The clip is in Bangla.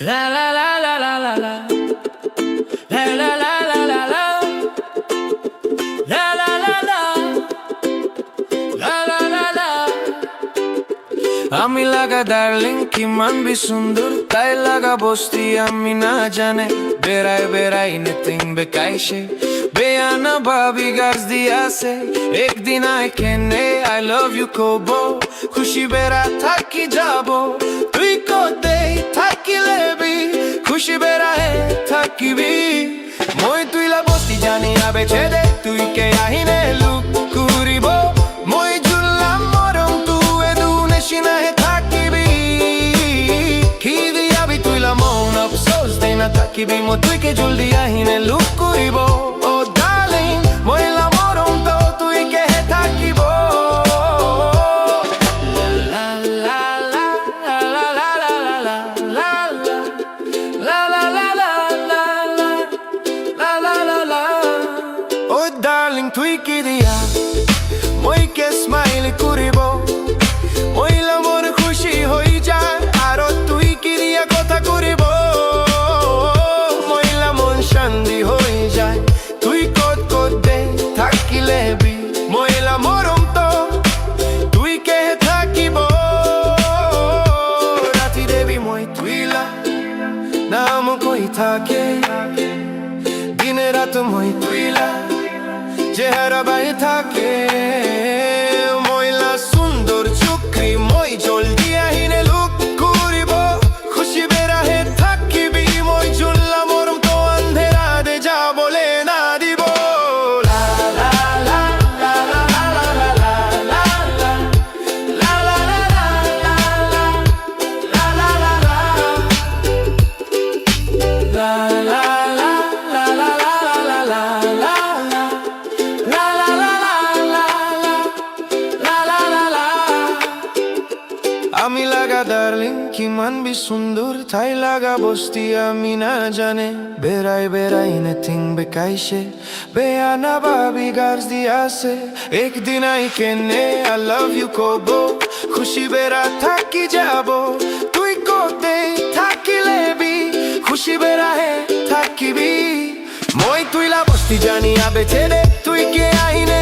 La la la la la la la. La la la la la la. La la la la. La la la la. আমি লাগা ডার্লিং কি মানবি সুন্দর তাই লাগা বস্তি আমি না জানে বেড়াই বেড়াই নেতিং বেকাইছে বেয়ানা ভাবি গাছ দিয়াছে একদিন আই কেনে আই লাভ ইউ কব খুশি বেড়া থাকি যাব তুই কোতে থাকিলেবি খুশি বেড়াহে থাকিবি মই তুইলা বস্তি জানি আবে ছেদে তুই কে আহিনে লুক কুরিব মই জুল্লাম মরম তুয়ে দুনে সিনাহে থাকিবি কি দিয়াবি তুইলা মন আফসোস দেই না থাকিবি মই তুইকে জলদি আহিনে লুক কুরিব ও ডার্লিং মইলা মরম তো তুই কে হে থাকিব তুই কি দিয়া মই কে স্মাইল করিব মইলা মন খুশি হই যায় আর তুই কি দিয়া কথা করিব মইলা মন শান্তি হই যায় তুই কত কত দে থাকিলে বি মইলা মরম তো তুই কে থাকিব রাতি দেবি মই তুইলা নাম কই থাকে দিনে রাত মই তুইলা চেহারা বাই থাকে ময়লা সুন্দর চুক্রি মই জলদি আহিনে লুক করিব খুশি বেড়াহে থাকিবি মই জুল্লা মরম তো আন্ধেরা দে যা বলে না দিব লা লা লা লা লা লা লা লা লা লা লা লা আমি লাগা ডার্লিং কি মানবি সুন্দর তাই লাগা বস্তি আমি না জানে বেড়াই বেড়াই নেতিং বেকাইছে বেয়ানা ভাবি গাছ দিয়াছে একদিন আই কেনে আই লাভ ইউ কব খুশি বেড়া থাকি যাব তুই কোতে থাকিলেবি খুশি বেড়াহে থাকিবি মই তুইলা বস্তি জানি আবে ছেড়ে তুই কে আইনে